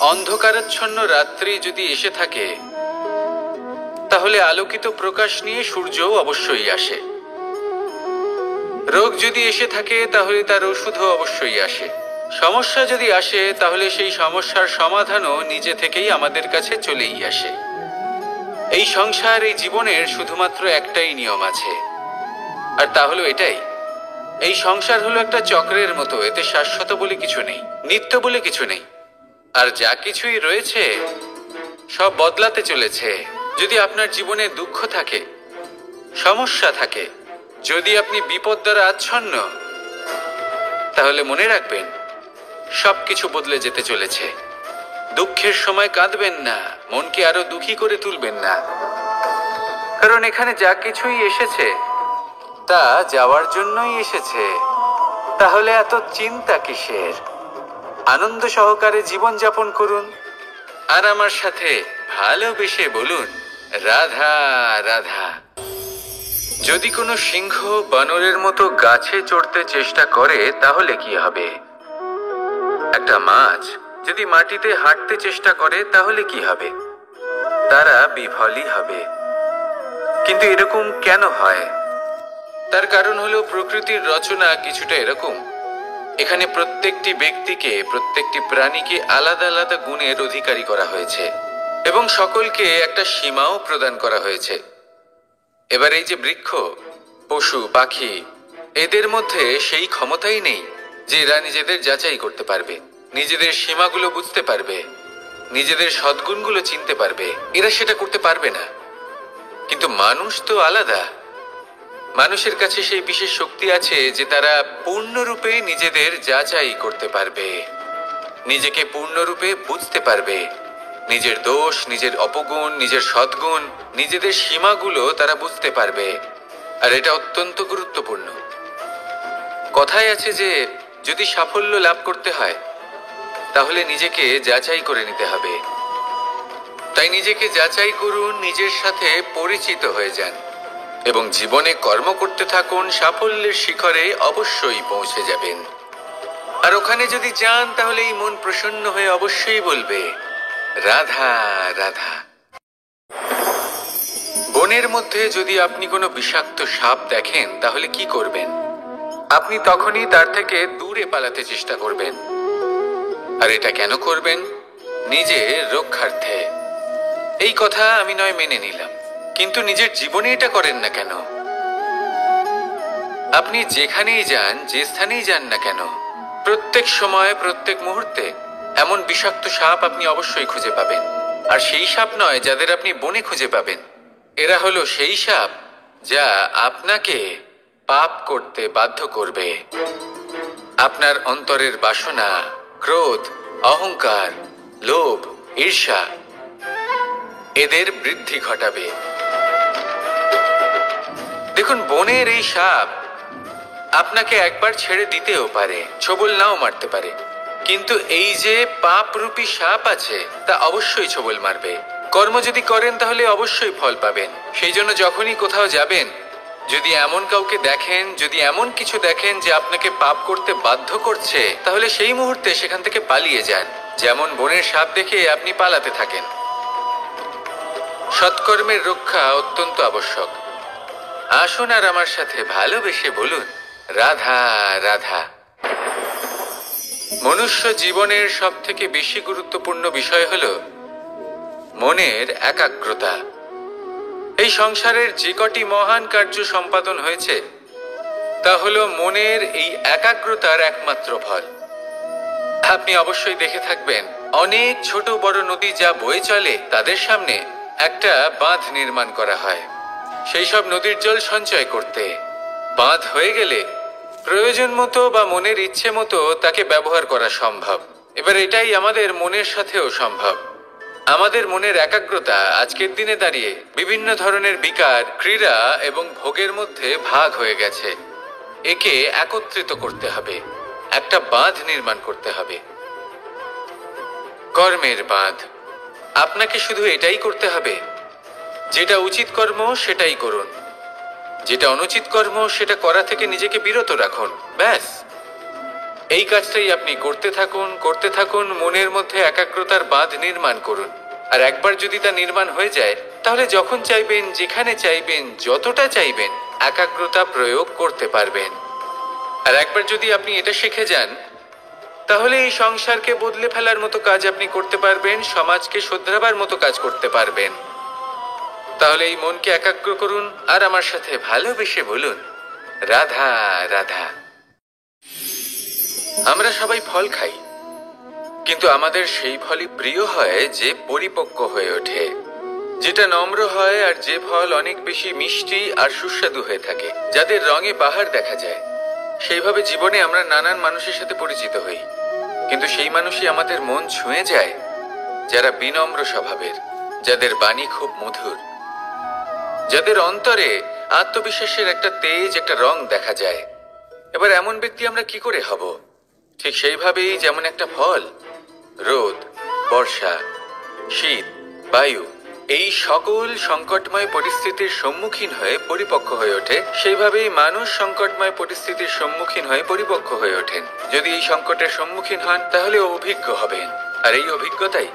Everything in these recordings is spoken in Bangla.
অন্ধকারাচ্ছন্ন রাত্রি যদি এসে থাকে, তাহলে আলোকিত প্রকাশ নিয়ে সূর্যও অবশ্যই আসে। রোগ যদি এসে থাকে, তাহলে তার ওষুধও অবশ্যই আসে। সমস্যা যদি আসে, তাহলে সেই সমস্যার সমাধানও নিজে থেকেই আমাদের কাছে চলেই আসে। এই সংসার, এই জীবনের শুধুমাত্র একটাই নিয়ম আছে, আর তা হলো এটাই: এই সংসার হলো একটা চক্রের মতো। এতে শাশ্বত বলে কিছু নেই, নিত্য বলে কিছু নেই, আর যা কিছুই রয়েছে সব বদলাতে চলেছে। যদি আপনার জীবনে দুঃখ থাকে, সমস্যা থাকে, যদি আপনি বিপদ দ্বারা আচ্ছন্ন, তাহলে মনে রাখবেন সবকিছু বদলে যেতে চলেছে। দুঃখের সময় কাঁদবেন না, মনকে আরো দুঃখী করে তুলবেন না, কারণ এখানে যা কিছুই এসেছে তা যাওয়ার জন্যই এসেছে। তাহলে এত চিন্তা কিসের? আনন্দ সহকারে জীবন যাপন করুন, আর আমার সাথে ভালোবেসে বলুন, রাধা রাধা। যদি কোনো সিংহ বানরের মতো গাছে চড়তে চেষ্টা করে, তাহলে কি হবে? একটা মাছ যদি মাটিতে হাঁটতে চেষ্টা করে, তাহলে কি হবে? তারা বিফলই হবে। কিন্তু এরকম কেন হয়? তার কারণ হলো প্রকৃতির রচনা কিছুটা এরকম। এখানে প্রত্যেকটি ব্যক্তিকে, প্রত্যেকটি প্রাণীকে আলাদা আলাদা গুণের অধিকারী করা হয়েছে, এবং সকলকে একটা সীমাও প্রদান করা হয়েছে। এবার এই যে বৃক্ষ, পশু, পাখি, এদের মধ্যে সেই ক্ষমতাই নেই যে এরা নিজেদের যাচাই করতে পারবে, নিজেদের সীমাগুলো বুঝতে পারবে, নিজেদের সদ্গুণগুলো চিনতে পারবে। এরা সেটা করতে পারবে না। কিন্তু মানুষ তো আলাদা। মানুষের কাছে সেই বিশেষ শক্তি আছে যে তারা পূর্ণরূপে নিজেদের যাচাই করতে পারবে, নিজেকে পূর্ণরূপে বুঝতে পারবে, নিজের দোষ, নিজের অপগুণ, নিজের সদ্গুণ, নিজেদের সীমাগুলো তারা বুঝতে পারবে। আর এটা অত্যন্ত গুরুত্বপূর্ণ। কথায় আছে যে যদি সাফল্য লাভ করতে হয়, তাহলে নিজেকে যাচাই করে নিতে হবে। তাই নিজেকে যাচাই করুন, নিজের সাথে পরিচিত হয়ে যান, এবং জীবনে কর্ম করতে থাকুন। সাফল্যের শিখরে অবশ্যই পৌঁছে যাবেন। আর ওখানে যদি যান, তাহলে এই মন প্রসন্ন হয়ে অবশ্যই বলবে, রাধা রাধা। বনের মধ্যে যদি আপনি কোনো বিষাক্ত সাপ দেখেন, তাহলে কি করবেন? আপনি তখনই তার থেকে দূরে পালাতে চেষ্টা করবেন। আর এটা কেন করবেন? নিজের রক্ষার্থে। এই কথা আমি নয় মেনে নিলাম, কিন্তু নিজের জীবনে এটা করেন না কেন? আপনি যেখানেই যান, যে স্থানেই যান না কেন, প্রত্যেক সময়, প্রত্যেক মুহূর্তে এমন বিষাক্ত সাপ আপনি অবশ্যই খুঁজে পাবেন। আর সেই সাপ নয় যাদের আপনি বনে খুঁজে পাবেন, এরা হলো সেই সাপ যা আপনাকে পাপ করতে বাধ্য করবে। আপনার অন্তরের বাসনা, ক্রোধ, অহংকার, লোভ, ঈর্ষা, এদের বৃদ্ধি ঘটাবে। দেখুন, বনের এই সাপ আপনাকে একবার ছেড়ে দিতেও পারে, ছোবল নাও মারতে পারে, কিন্তু এই যে পাপরূপী সাপ আছে, তা অবশ্যই ছোবল মারবে। কর্ম যদি করেন, তাহলে অবশ্যই ফল পাবেন। সেই জন্য যখনই কোথাও যাবেন, যদি এমন কাউকে দেখেন, যদি এমন কিছু দেখেন যে আপনাকে পাপ করতে বাধ্য করছে, তাহলে সেই মুহূর্তে সেখান থেকে পালিয়ে যান। যেমন বনের সাপ দেখে আপনি পালাতে থাকেন। সৎকর্মের রক্ষা অত্যন্ত আবশ্যক। আসুন আর আমার সাথে ভালোবেসে বলুন, রাধা রাধা। মনুষ্য জীবনের সব থেকে বেশি গুরুত্বপূর্ণ বিষয় হলো মনের একাগ্রতা। এই সংসারের যে কটি মহান কার্য সম্পাদন হয়েছে, তা হলো মনের এই একাগ্রতার একমাত্র ফল। আপনি অবশ্যই দেখে থাকবেন, অনেক ছোট বড় নদী যা বয়ে চলে, তাদের সামনে একটা বাঁধ নির্মাণ করা হয় সেই সব নদীর জল সঞ্চয় করতে। বাঁধ হয়ে গেলে প্রয়োজন মতো বা মনের ইচ্ছে মতো তাকে ব্যবহার করা সম্ভব। এবার এটাই আমাদের মনের সাথেও সম্ভব। আমাদের মনের একাগ্রতা আজকের দিনে দাঁড়িয়ে বিভিন্ন ধরনের বিকার, ক্রীড়া এবং ভোগের মধ্যে ভাগ হয়ে গেছে। একে একত্রিত করতে হবে, একটা বাঁধ নির্মাণ করতে হবে, কর্মের বাঁধ। আপনাকে শুধু এটাই করতে হবে, যেটা উচিত কর্ম সেটাই করুন, যেটা অনুচিত কর্ম সেটা করা থেকে নিজেকে বিরত রাখুন। ব্যাস। এই কাজটাই আপনি করতে থাকুন, মনের মধ্যে একাগ্রতার বাঁধ নির্মাণ করুন। আর একবার যদি তা নির্মাণ হয়ে যায়, তাহলে যখন চাইবেন, যেখানে চাইবেন, যতটা চাইবেন, একাগ্রতা প্রয়োগ করতে পারবেন। আর একবার যদি আপনি এটা শিখে যান, তাহলে এই সংসারকে বদলে ফেলার মতো কাজ আপনি করতে পারবেন, সমাজকে শোধরাবার মতো কাজ করতে পারবেন। তাহলে এই মনকে একাগ্র করুন আর আমার সাথে ভালোবেসে বলুন, রাধা রাধা। আমরা সবাই ফল খাই, কিন্তু আমাদের সেই ফলই প্রিয় হয় যে পরিপক্ক হয়ে ওঠে, যেটা নম্র হয়, আর যে ফল অনেক বেশি মিষ্টি আর সুস্বাদু হয়ে থাকে, যাদের রঙে বাহার দেখা যায়। সেইভাবে জীবনে আমরা নানান মানুষের সাথে পরিচিত হই, কিন্তু সেই মানুষই আমাদের মন ছুঁয়ে যায় যারা বিনম্র স্বভাবের, যাদের বাণী খুব মধুর, যাদের অন্তরে আত্মবিশ্বাসের একটা তেজ, একটা রং দেখা যায়। এবার এমন ব্যক্তি আমরা কি করে হব? ঠিক সেইভাবেই যেমন একটা ফল রোদ, বর্ষা, শীত, বায়ু এই সকল সংকটময় পরিস্থিতির সম্মুখীন হয়ে পরিপক্ক হয়ে ওঠে, সেইভাবেই মানুষ সংকটময় পরিস্থিতির সম্মুখীন হয়ে পরিপক্ক হয়ে ওঠেন। যদি এই সংকটের সম্মুখীন হন, তাহলে অভিজ্ঞ হবেন, আর এই অভিজ্ঞতাই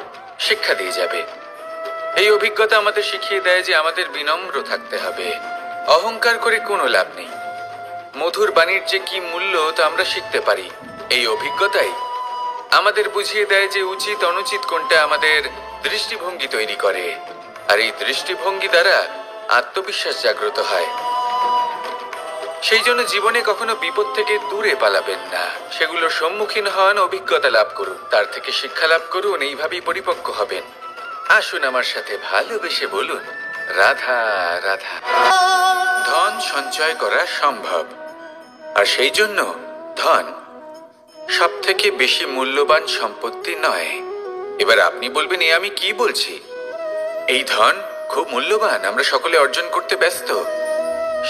শিক্ষা দিয়ে যাবে। এই অভিজ্ঞতা আমাদের শিখিয়ে দেয় যে আমাদের বিনম্র থাকতে হবে। অহংকার করে কোনো লাভ নেই। মধুর বাণীর যে কি মূল্য তা আমরা শিখতে পারি। এই অভিজ্ঞতাই আমাদের বুঝিয়ে দেয় যে উচিত অনুচিত কোনটা, আমাদের দৃষ্টিভঙ্গি তৈরি করে, আর এই দৃষ্টিভঙ্গি দ্বারা আত্মবিশ্বাস জাগ্রত হয়। সেই জন্য জীবনে কখনো বিপদ থেকে দূরে পালাবেন না, সেগুলোর সম্মুখীন হন, অভিজ্ঞতা লাভ করুন, তার থেকে শিক্ষা লাভ করুন, এইভাবেই পরিপক্ক হবেন। আসুন আমার সাথে ভালোবেসে বলুন, রাধা রাধা। ধন সঞ্চয় করা সম্ভব, আর সেই জন্য ধন সব থেকে বেশি মূল্যবান সম্পত্তি নয়। এবার আপনি বলবেন, এ আমি কি বলছি? এই ধন খুব মূল্যবান, আমরা সকলে অর্জন করতে ব্যস্ত।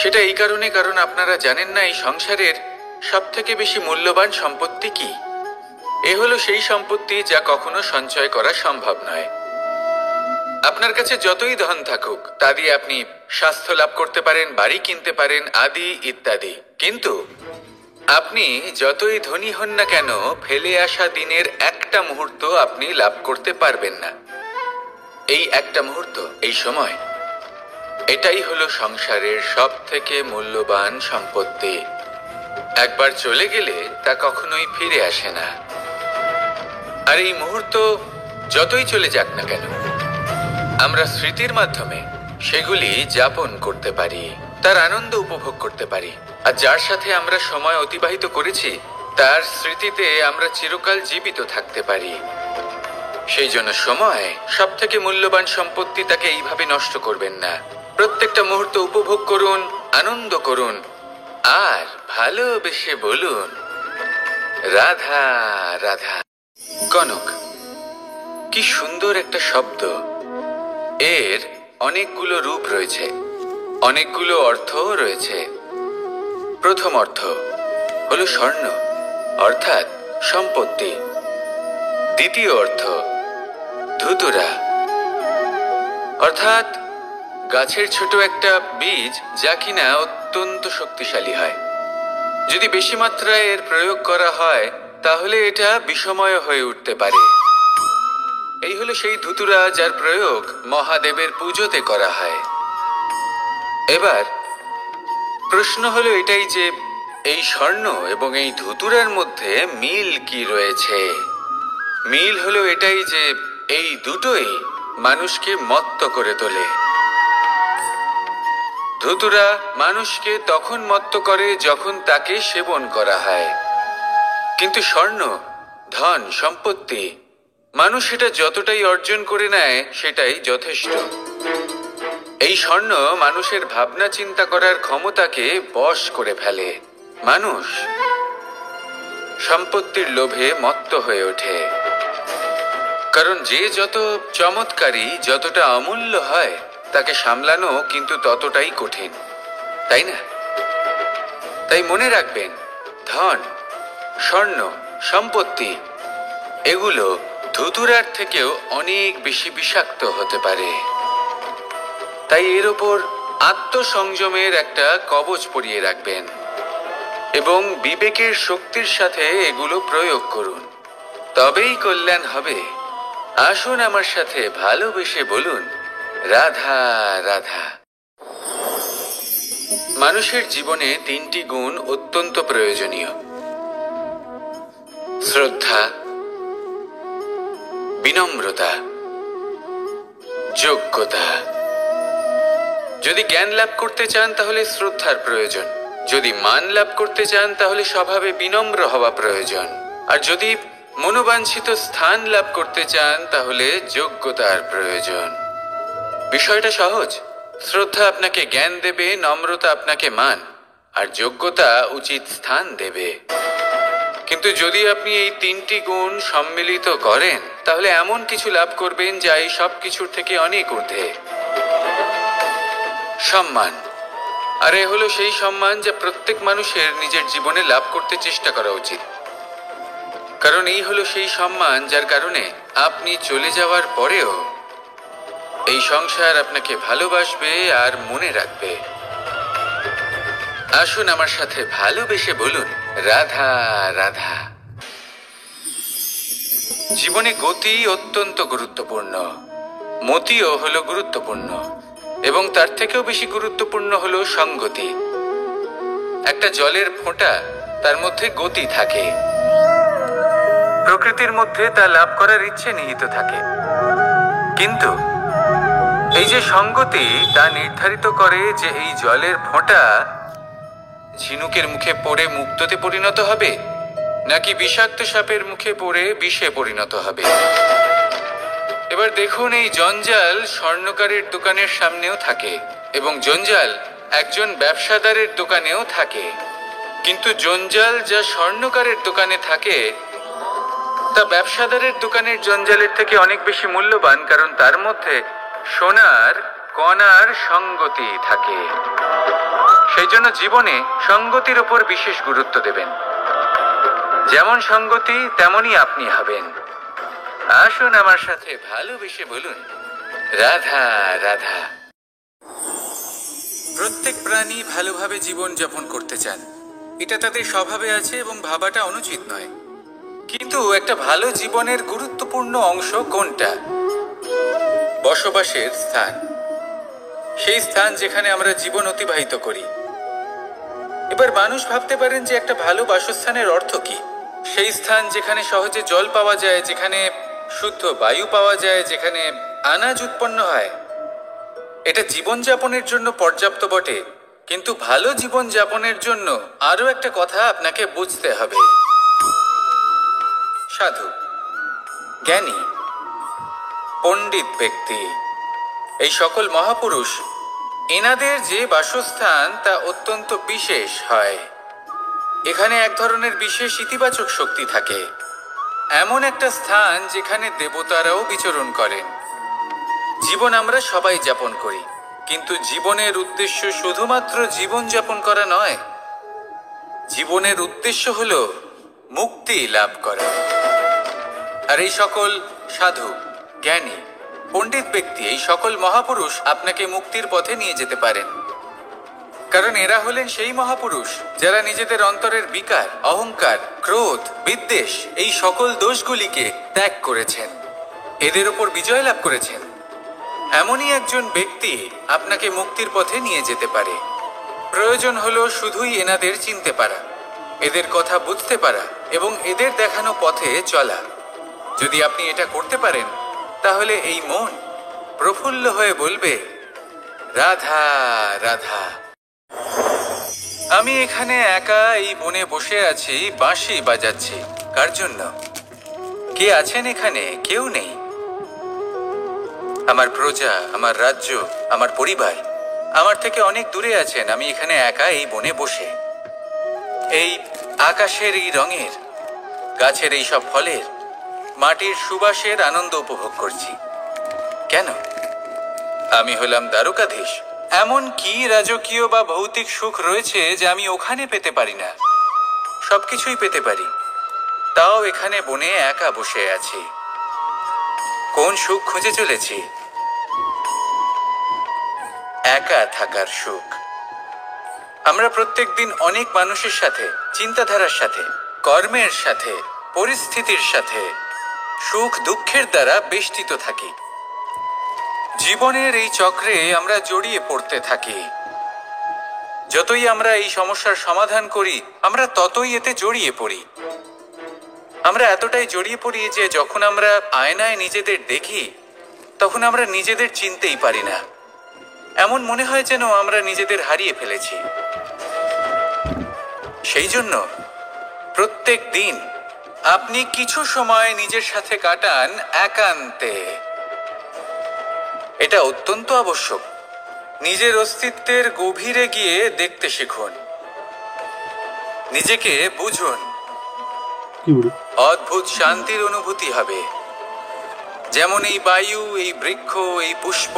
সেটা এই কারণে, কারণ আপনারা জানেন না এই সংসারের সব থেকে বেশি মূল্যবান সম্পত্তি কি। এ হলো সেই সম্পত্তি যা কখনো সঞ্চয় করা সম্ভব নয়। আপনার কাছে যতই ধন থাকুক, তা দিয়ে আপনি স্বাস্থ্য লাভ করতে পারেন, বাড়ি কিনতে পারেন, আদি ইত্যাদি, কিন্তু আপনি যতই ধনী হন না কেন, ফেলে আসা দিনের একটা মুহূর্ত আপনি লাভ করতে পারবেন না। এই একটা মুহূর্ত, এই সময়, এটাই হলো সংসারের সব থেকে মূল্যবান সম্পত্তি। একবার চলে গেলে তা কখনোই ফিরে আসে না। আর এই মুহূর্ত যতই চলে যাক না কেন, আমরা স্মৃতির মাধ্যমে সেগুলি যাপন করতে পারি, তার আনন্দ উপভোগ করতে পারি। আর যার সাথে আমরা সময় অতিবাহিত করেছি, তার স্মৃতিতে আমরা চিরকাল জীবিত থাকতে পারি। সেই জন্য সময় সব থেকে মূল্যবান সম্পত্তি, তাকে এইভাবে নষ্ট করবেন না। প্রত্যেকটা মুহূর্ত উপভোগ করুন, আনন্দ করুন, আর ভালোবেসে বলুন, রাধা রাধা। কনক, কি সুন্দর একটা শব্দ। এর অনেকগুলো রূপ রয়েছে, অনেকগুলো অর্থও রয়েছে। প্রথম অর্থ হলো স্বর্ণ, অর্থাৎ সম্পত্তি। দ্বিতীয় অর্থ ধুতুরা, অর্থাৎ গাছের ছোট একটা বীজ, যা কিনা অত্যন্ত শক্তিশালী হয়। যদি বেশি মাত্রায় এর প্রয়োগ করা হয়, তাহলে এটা বিষময় হয়ে উঠতে পারে। এই হলো সেই ধুতুরা যার প্রয়োগ মহাদেবের পুজোতে করা হয়। এবার প্রশ্ন হলো এটাই যে এই স্বর্ণ এবং এই ধুতুরার মধ্যে মিল কি রয়েছে। মিল হলো এটাই যে এই দুটোই মানুষকে মত্ত করে তোলে। ধুতুরা মানুষকে তখন মত্ত করে যখন তাকে সেবন করা হয়, কিন্তু স্বর্ণ, ধন, সম্পত্তি, মানুষ সেটা যতটাই অর্জন করে নেয় সেটাই যথেষ্ট। এই স্বর্ণ মানুষের ভাবনা চিন্তা করার ক্ষমতাকে বশ করে ফেলে। মানুষ সম্পত্তির লোভে মত্ত হয়ে ওঠে, কারণ যে যত চমৎকারী, যতটা অমূল্য হয়, তাকে সামলানো কিন্তু ততটাই কঠিন, তাই না? তাই মনে রাখবেন, ধন, স্বর্ণ, সম্পত্তি এগুলো ধুতুরার থেকেও অনেক বেশি বিষাক্ত হতে পারে। তাই এর ওপর আত্মসংযমের একটা কবচ পরিয়ে রাখবেন। এবং বিবেকের শক্তির সাথে এগুলো প্রয়োগ করুন, তবেই কল্যাণ হবে। আসুন আমার সাথে ভালোবেসে বলুন, রাধা রাধা। মানুষের জীবনে 3টি গুণ অত্যন্ত প্রয়োজনীয়: শ্রদ্ধা, বিনম্রতা, যোগ্যতা। যদি জ্ঞান লাভ করতে চান তাহলে শ্রদ্ধার প্রয়োজন, যদি মান লাভ করতে চান তাহলে স্বভাবে বিনম্র হওয়া প্রয়োজন, আর যদি মনোবাঞ্ছিত স্থান লাভ করতে চান তাহলে যোগ্যতার প্রয়োজন। বিষয়টা সহজ। শ্রদ্ধা আপনাকে জ্ঞান দেবে, নম্রতা আপনাকে মান, আর যোগ্যতা উচিত স্থান দেবে। কিন্তু যদি আপনি এই 3টি গুণ সম্মিলিত করেন তাহলে এমন কিছু লাভ করবেন যা এই সব কিছুর থেকে অনেক ঊর্ধ্বে। সম্মান। আর এ হলো সেই সম্মান যা প্রত্যেক মানুষের নিজের জীবনে লাভ করতে চেষ্টা করা উচিত, কারণ এই হলো সেই সম্মান যার কারণে আপনি চলে যাওয়ার পরেও এই সংসার আপনাকে ভালোবাসবে আর মনে রাখবে। আসুন আমার সাথে ভালোবেসে বলুন, রাধা রাধা। জীবনে গতি অত্যন্ত গুরুত্বপূর্ণ, মতিও হলো গুরুত্বপূর্ণ, এবং তার থেকেও বেশি গুরুত্বপূর্ণ হলো সঙ্গতি। একটা জলের ফোঁটা, তার মধ্যে গতি থাকে, প্রকৃতির মধ্যে তা লাভ করার ইচ্ছে নিহিত থাকে, কিন্তু এই যে সঙ্গতি তা নির্ধারিত করে যে এই জলের ফোঁটা ঝিনুকের মুখে পড়ে মুক্তোতে পরিণত হবে নাকি বিষাক্ত সাপের মুখে পড়ে বিষে পরিণত হবে। এবার দেখুন, এই জঞ্জাল স্বর্ণকারের দোকানের সামনেও থাকে এবং জঞ্জাল একজন ব্যবসাদারের দোকানেও থাকে, কিন্তু জঞ্জাল যা স্বর্ণকারের দোকানে থাকে তা ব্যবসাদারের দোকানের জঞ্জালের থেকে অনেক বেশি মূল্যবান, কারণ তার মধ্যে সোনার কণার সঙ্গতি থাকে। সেই জন্য জীবনে সঙ্গতির উপর বিশেষ গুরুত্ব দেবেন। যেমন সঙ্গতি তেমনই আপনি হবেন। আসুন আমার সাথে ভালোবেসে বলুন, রাধা রাধা। প্রত্যেক প্রাণী ভালোভাবে জীবন যাপন করতে চান, এটা তাদের স্বভাবে আছে এবং ভাবাটা অনুচিত নয়। কিন্তু একটা ভালো জীবনের গুরুত্বপূর্ণ অংশ কোনটা? বসবাসের স্থান, সেই স্থান যেখানে আমরা জীবন অতিবাহিত করি। এবার মানুষ ভাবতে পারেন যে একটা ভালো বাসস্থানের অর্থ কি? সেই স্থান যেখানে সহজে জল পাওয়া যায়, যেখানে শুদ্ধ বায়ু পাওয়া যায়, যেখানে আনাজ উৎপন্ন হয়। এটা জীবনযাপনের জন্য পর্যাপ্ত বটে, কিন্তু ভালো জীবন যাপনের জন্য আরো একটা কথা আপনাকে বুঝতে হবে। সাধু, জ্ঞানী, পণ্ডিত ব্যক্তি, এই সকল মহাপুরুষ, এনাদের যে বাসস্থান তা অত্যন্ত বিশেষ হয়। এখানে এক ধরনের বিশেষ ইতিবাচক শক্তি থাকে, এমন একটা স্থান যেখানে দেবতারাও বিচরণ করেন। জীবন আমরা সবাই যাপন করি, কিন্তু জীবনের উদ্দেশ্য শুধুমাত্র জীবন যাপন করা নয়। জীবনের উদ্দেশ্য হলো মুক্তি লাভ করা। আর এই সকল সাধু, জ্ঞানী, পণ্ডিত ব্যক্তি, এই সকল মহাপুরুষ আপনাকে মুক্তির পথে নিয়ে যেতে পারেন, কারণ এরা হলেন সেই মহাপুরুষ যারা নিজেদের অন্তরের বিকার, অহংকার, ক্রোধ, বিদ্বেষ এই সকল দোষগুলিকে ত্যাগ করেছেন, এদের উপর বিজয় লাভ করেছেন। এমনই একজন ব্যক্তি আপনাকে মুক্তির পথে নিয়ে যেতে পারে। প্রয়োজন হলো শুধুই এনাদের চিনতে পারা, এদের কথা বুঝতে পারা এবং এদের দেখানো পথে চলা। যদি আপনি এটা করতে পারেন তাহলে এই মন প্রফুল্ল হয়ে বলবে, রাধা রাধা। আমি এখানে একা এই বনে বসে আছি, বাঁশি বাজাচ্ছি। কার জন্য? কে আছেন এখানে? কেউ নেই। আমার প্রজা, আমার রাজ্য, আমার পরিবার আমার থেকে অনেক দূরে আছেন। আমি এখানে একা এই বনে বসে এই আকাশের এই রঙের, গাছের এই সব ফলের, মাটির সুবাসের আনন্দ উপভোগ করছি। কেন? আমি হলাম দ্বারকাধীশ। এমন কি রাজকীয় বা ভৌতিক সুখ রয়েছে যে আমি ওখানে পেতে পারি না? সবকিছুই পেতে পারি, তাও এখানে বনে একা বসে আছি। কোন সুখ খুঁজে চলেছি? একা থাকার সুখ। আমরা প্রত্যেক দিন অনেক মানুষের সাথে, চিন্তাধারার সাথে, কর্মের সাথে, পরিস্থিতির সাথে, সুখ দুঃখের দ্বারা বেষ্টিত থাকি। জীবনের এই চক্রে আমরা জড়িয়ে পড়তে থাকি। যতই আমরা এই সমস্যার সমাধান করি, আমরা ততই এতে জড়িয়ে পড়ি। আমরা এতটাই জড়িয়ে পড়ি যে যখন আমরা আয়নায় নিজেদের দেখি, তখন আমরা নিজেদের চিনতেই পারি না। এমন মনে হয় যেন আমরা নিজেদের হারিয়ে ফেলেছি। সেই জন্য প্রত্যেক দিন আপনি কিছু সময় নিজের সাথে কাটান একান্তে। এটা অত্যন্ত আবশ্যক। নিজের অস্তিত্বের গভীরে গিয়ে দেখতে শিখুন, নিজেকে বুঝুন। অদ্ভুত শান্তির অনুভূতি হবে। যেমন এই বায়ু, এই বৃক্ষ, এই পুষ্প,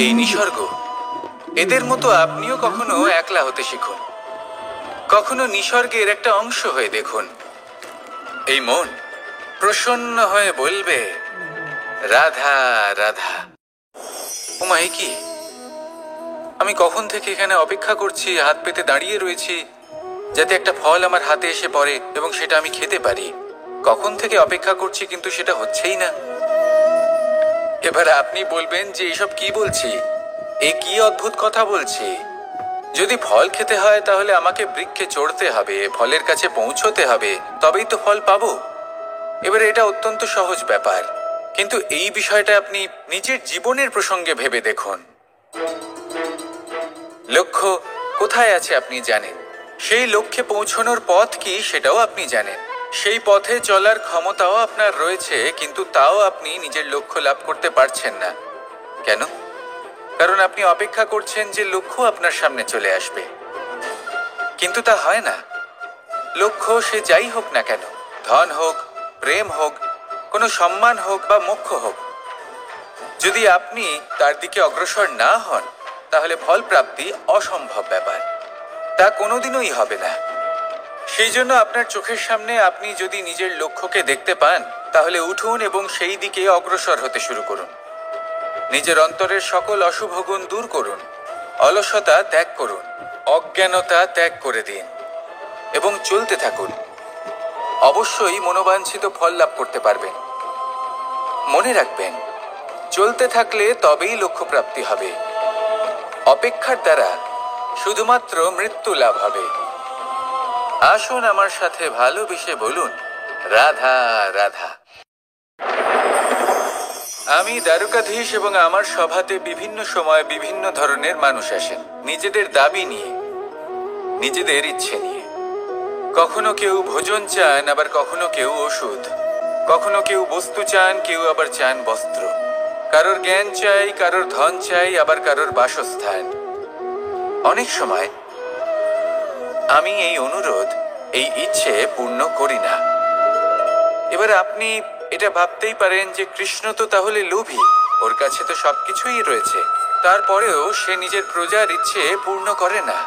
এই নিসর্গ, এদের মতো আপনিও কখনো একলা হতে শিখুন। কখনো নিসর্গের একটা অংশ হয়ে দেখুন। এই মন প্রসন্ন হয়ে বলবে, রাধা রাধা। ওমাই কি, আমি কখন থেকে এখানে অপেক্ষা করছি, হাত পেতে দাঁড়িয়ে রয়েছি যাতে একটা ফল আমার হাতে এসে পড়ে এবং সেটা আমি খেতে পারি। কখন থেকে অপেক্ষা করছি, কিন্তু সেটা হচ্ছেই না। এবার আপনি বলবেন যে এসব কি বলছি, এ কি অদ্ভুত কথা বলছি। যদি ফল খেতে হয় তাহলে আমাকে বৃক্ষে চড়তে হবে, ফলের কাছে পৌঁছতে হবে, তবেই তো ফল পাবো। এবারে এটা অত্যন্ত সহজ ব্যাপার, কিন্তু এই বিষয়টা আপনি নিজের জীবনের প্রসঙ্গে ভেবে দেখুন। লক্ষ্য কোথায় আছে আপনি জানেন, সেই লক্ষ্যে পৌঁছানোর পথ কি সেটাও আপনি জানেন, সেই পথে চলার ক্ষমতাও আপনার রয়েছে, কিন্তু তাও আপনি নিজের লক্ষ্য লাভ করতে পারছেন না। কেন? কারণ আপনি অপেক্ষা করছেন যে লক্ষ্য আপনার সামনে চলে আসবে, কিন্তু তা হয় না। লক্ষ্য সে যাই হোক না কেন, ধন হোক, প্রেম হোক, কোনো সম্মান হোক বা মোক্ষ হোক, যদি আপনি তার দিকে অগ্রসর না হন তাহলে ফল প্রাপ্তি অসম্ভব ব্যাপার, তা কোনোদিনই হবে না। সেই জন্য আপনার চোখের সামনে আপনি যদি নিজের লক্ষ্যকে দেখতে পান, তাহলে উঠুন এবং সেই দিকে অগ্রসর হতে শুরু করুন। নিজের অন্তরের সকল অশুভ গুণ দূর করুন, অলসতা ত্যাগ করুন, অজ্ঞানতা ত্যাগ করে দিন এবং চলতে থাকুন। অবশ্যই মনোবাঞ্ছিত ফল লাভ করতে পারবেন। মনে রাখবেন, চলতে থাকলে তবেই লক্ষ্য প্রাপ্তি হবে। অপেক্ষার দ্বারা শুধুমাত্র মৃত্যু লাভ হবে। আসুন আমার সাথে ভালোবেসে বলুন, রাধা রাধা। আমি দ্বারকাধীশ এবং আমার সভাতে বিভিন্ন সময় বিভিন্ন ধরনের মানুষ আসেন, নিজেদের দাবি নিয়ে, নিজেদের ইচ্ছে নিয়ে। কখনো কেউ ভোজন চান, আবার কখনো কেউ ওষুধ, কখনো কেউ বস্তু চান, কেউ আবার চান বস্ত্র। কারোর জ্ঞান চাই, কারোর ধন চাই, আবার কারোর বাসস্থান। অনেক সময় আমি এই অনুরোধ, এই ইচ্ছে পূর্ণ করি না। এবার আপনি এটা ভাবতেই পারেন যে কৃষ্ণ তো তাহলে লোভী, ওর কাছে তো সবকিছুই রয়েছে, তারপরেও সে নিজের প্রজার ইচ্ছে পূর্ণ করে না,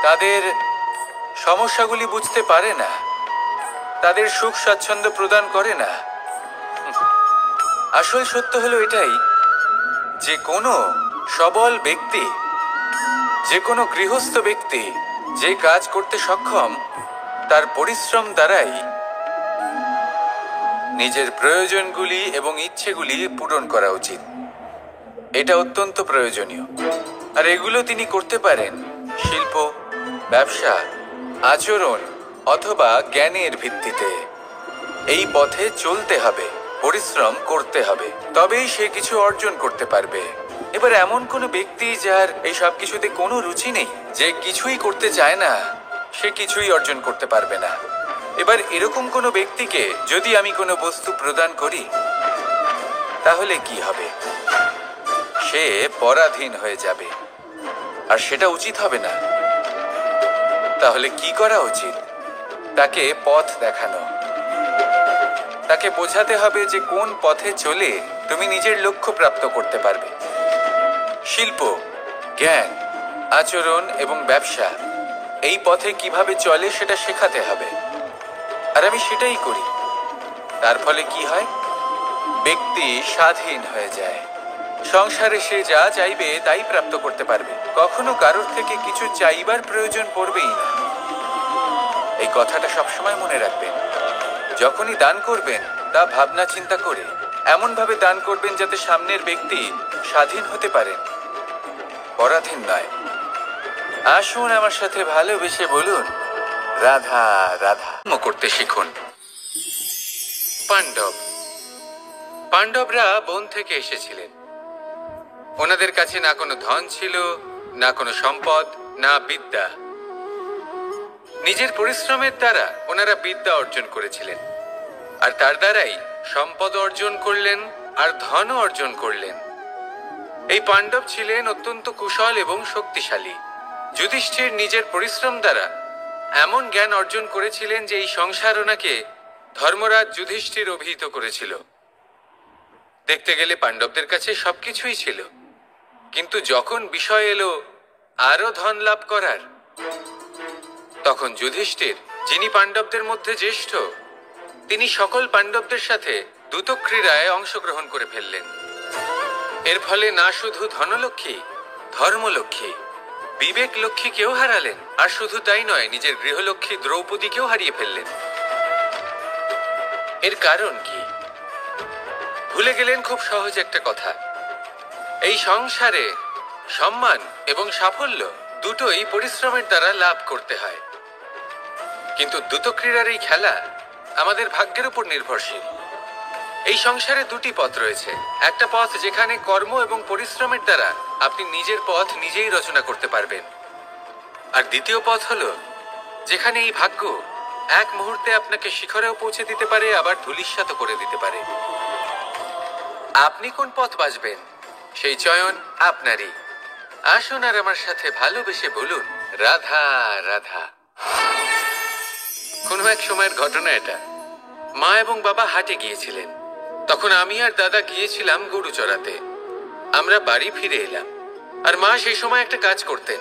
তাদের সমস্যাগুলি বুঝতে পারে না, তাদের সুখ স্বাচ্ছন্দ্য প্রদান করে না। আসল সত্য হলো এটাই যে কোনো সবল ব্যক্তি, যে কোনো গৃহস্থ ব্যক্তি যে কাজ করতে সক্ষম, তার পরিশ্রম দ্বারাই নিজের প্রয়োজনগুলি এবং ইচ্ছেগুলি পূরণ করা উচিত। এটা অত্যন্ত প্রয়োজনীয়। আর এগুলো তিনি করতে পারেন শিল্প, ব্যবসা, আচরণ অথবা জ্ঞানের ভিত্তিতে। এই পথে চলতে হবে, পরিশ্রম করতে হবে, তবেই সে কিছু অর্জন করতে পারবে। এবার এমন কোনো ব্যক্তি যার এই সব কিছুতে কোনো রুচি নেই, যে কিছুই করতে চায় না, সে কিছুই অর্জন করতে পারবে না। এবার এরকম কোনো ব্যক্তিকে যদি আমি কোনো বস্তু প্রদান করি, তাহলে কি হবে? সে পরাধীন হয়ে যাবে, আর সেটা উচিত হবে না। তাহলে কি করা উচিত? তাকে পথ দেখানো, তাকে বোঝাতে হবে যে কোন পথে চলে তুমি নিজের লক্ষ্য প্রাপ্ত করতে পারবে। শিল্প, জ্ঞান, আচরণ এবং ব্যবসা, এই পথে কিভাবে চলে সেটা শেখাতে হবে। আর আমি সেটাই করি। তার ফলে কি হয়? ব্যক্তি স্বাধীন হয়ে যায়। সংসারে সে যা চাইবে তাই প্রাপ্ত করতে পারবে, কখনো কারোর থেকে কিছু চাইবার প্রয়োজন পড়বেই না। এই কথাটা সবসময় মনে রাখবেন। যখনই দান করবেন তা ভাবনা চিন্তা করে এমন ভাবে দান করবেন যাতে সামনের ব্যক্তি স্বাধীন হতে পারেন, পরাধীন নয়। আসুন আমার সাথে ভালোবেসে বলুন, রাধা রাধা করতে শিখুন। পাণ্ডবরা বন থেকে এসেছিলেন। ওনাদের কাছে না কোনো ধন ছিল, না কোনো সম্পদ, না বিদ্যা। নিজের পরিশ্রমের দ্বারা ওনারা বিদ্যা অর্জন করেছিলেন, আর তার দ্বারাই সম্পদ অর্জন করলেন আর ধনও অর্জন করলেন। এই পাণ্ডব ছিলেন অত্যন্ত কুশল এবং শক্তিশালী। যুধিষ্ঠির নিজের পরিশ্রম দ্বারা এমন জ্ঞান অর্জন করেছিলেন যে এই সংসার ওনাকে ধর্মরাজ যুধিষ্ঠির অভিহিত করেছিল। দেখতে গেলে পাণ্ডবদের কাছে সবকিছুই ছিল, কিন্তু যখন বিষয় এলো আরো ধন লাভ করার, তখন যুধিষ্ঠির, যিনি পাণ্ডবদের মধ্যে জ্যেষ্ঠ, তিনি সকল পাণ্ডবদের সাথে দ্যুতক্রীড়ায় অংশগ্রহণ করে ফেললেন। এর ফলে না শুধু ধনলক্ষ্মী, ধর্মলক্ষ্মী, বিবেক লক্ষ্মীকেও হারালেন, আর শুধু তাই নয়, নিজের গৃহলক্ষ্মী দ্রৌপদীকেও হারিয়ে ফেললেন। এর কারণ কি? ভুলে গেলেন খুব সহজ একটা কথা, এই সংসারে সম্মান এবং সাফল্য দুটোই পরিশ্রমের দ্বারা লাভ করতে হয়। কিন্তু দ্যুতক্রীড়ার এই খেলা আমাদের ভাগ্যের উপর নির্ভরশীল। এই সংসারে দুটি পথ রয়েছে। একটা পথ যেখানে কর্ম এবং পরিশ্রমের দ্বারা আপনি নিজের পথ নিজেই রচনা করতে পারবেন, আর দ্বিতীয় পথ হলো যেখানে এই ভাগ্য এক মুহূর্তে আপনাকে শিখরেও পৌঁছে দিতে পারে, আবার ধূলিসাৎ করে দিতে পারে। আপনি কোন পথ বাছবেন সেই চয়ন আপনারই। আসুন আর আমার সাথে ভালোবেসে বলুন, রাধা রাধা। কোনো এক সময়ের ঘটনা এটা। মা এবং বাবা হাটে গিয়েছিলেন, তখন আমি আর দাদা গিয়েছিলাম গরু চড়াতে। আমরা বাড়ি ফিরে এলাম, আর মা সেই সময় একটা কাজ করতেন।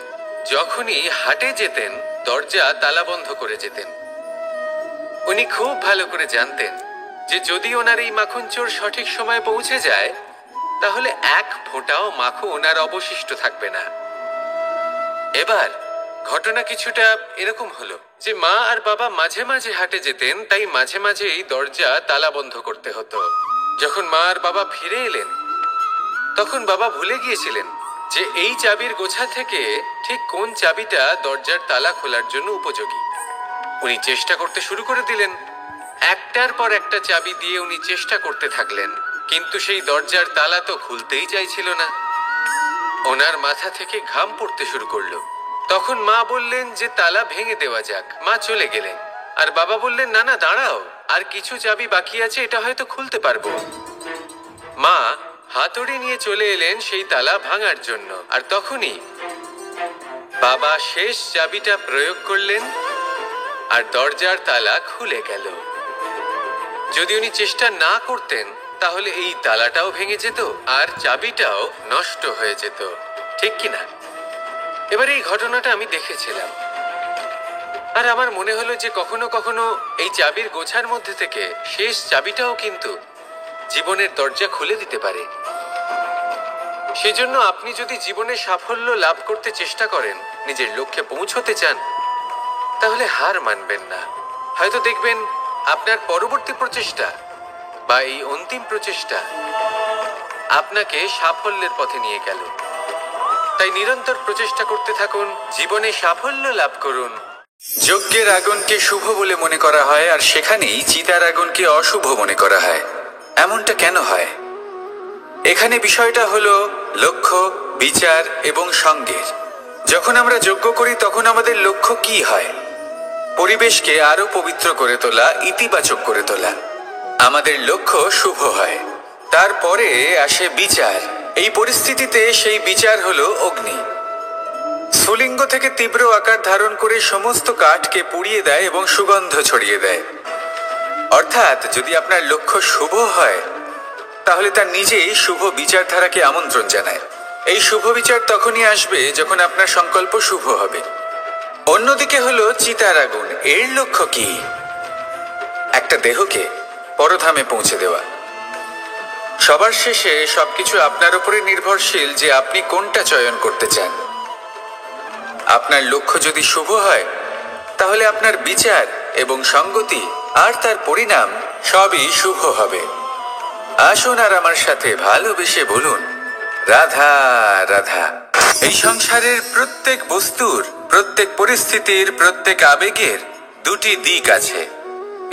যখনই হাটে যেতেন দরজা তালা বন্ধ করে যেতেন। উনি খুব ভালো করে জানতেন যে যদি ওনার এই মাখন চোর সঠিক সময়ে পৌঁছে যায় তাহলে এক ফোঁটাও মাখন ওনার অবশিষ্ট থাকবে না। এবার ঘটনা কিছুটা এরকম হলো যে মা আর বাবা মাঝে মাঝে হাটে যেতেন, তাই মাঝে মাঝেই দরজা তালা বন্ধ করতে হতো। যখন মা আর বাবা ফিরে এলেন তখন বাবা ভুলে গিয়েছিলেন যে এই চাবির গোছা থেকে ঠিক কোন চাবিটা দরজার তালা খোলার জন্য উপযোগী। উনি চেষ্টা করতে শুরু করে দিলেন। একটার পর একটা চাবি দিয়ে উনি চেষ্টা করতে থাকলেন, কিন্তু সেই দরজার তালা তো খুলতেই চাইছিল না। ওনার মাথা থেকে ঘাম পড়তে শুরু করলো। তখন মা বললেন যে তালা ভেঙে দেওয়া যাক। মা চলে গেলেন, আর বাবা বললেন না না দাঁড়াও, আর কিছু চাবি বাকি আছে, এটা হয়তো খুলতে পারবো। মা হাতুড়ি নিয়ে চলে এলেন সেই তালা ভাঙার জন্য, আর তখনই বাবা শেষ চাবিটা প্রয়োগ করলেন আর দরজার তালা খুলে গেল। যদি উনি চেষ্টা না করতেন তাহলে এই তালাটাও ভেঙে যেত আর চাবিটাও নষ্ট হয়ে যেত, ঠিক কিনা? এবার এই ঘটনাটা আমি দেখেছিলাম, আর আমার মনে হলো যে কখনো কখনো এই চাবির গোছার মধ্যে থেকে শেষ চাবিটাও কিন্তু জীবনের দরজা খুলে দিতে পারে। সেজন্য আপনি যদি জীবনে সাফল্য লাভ করতে চেষ্টা করেন, নিজের লক্ষ্যে পৌঁছতে চান, তাহলে হার মানবেন না। হয়তো দেখবেন আপনার পরবর্তী প্রচেষ্টা বা এই অন্তিম প্রচেষ্টা আপনাকে সাফল্যের পথে নিয়ে গেল। তাই নিরন্তর প্রচেষ্টা করতে থাকুন, জীবনে সাফল্য লাভ করুন। যজ্ঞের আগুনকে শুভ বলে মনে করা হয়, আর সেখানেই চিতার আগুনকে অশুভ মনে করা হয়। এমনটা কেন হয়? এখানে বিষয়টা হলো লক্ষ্য, বিচার এবং সঙ্গের। যখন আমরা যজ্ঞ করি তখন আমাদের লক্ষ্য কি হয়? পরিবেশকে আরো পবিত্র করে তোলা, ইতিবাচক করে তোলা। আমাদের লক্ষ্য শুভ হয়। তারপরে আসে বিচার। এই পরিস্থিতিতে সেই বিচার হলো অগ্নি। স্ফুলিঙ্গ থেকে তীব্র আকার ধারণ করে সমস্ত কাঠকে পুড়িয়ে দেয় এবং সুগন্ধ ছড়িয়ে দেয়। অর্থাৎ যদি আপনার লক্ষ্য শুভ হয় তাহলে তার নিজেই শুভ বিচারধারাকে আমন্ত্রণ জানায়। এই শুভ বিচার তখনই আসবে যখন আপনার সংকল্প শুভ হবে। অন্যদিকে হলো চিতার আগুন। এর লক্ষ্য কি? একটা দেহকে পরধামে পৌঁছে দেওয়া। সবার শেষে সবকিছু আপনার উপরে নির্ভরশীল যে আপনি কোনটা চয়ন করতে চান। আপনার লক্ষ্য যদি শুভ হয় তাহলে আপনার বিচার এবং সঙ্গতি আর তার পরিণাম সবই শুভ হবে। আসুন আর আমার সাথে ভালোবেসে বলুন, রাধা রাধা। এই সংসারের প্রত্যেক বস্তুর, প্রত্যেক পরিস্থিতির, প্রত্যেক আবেগের দুটি দিক আছে।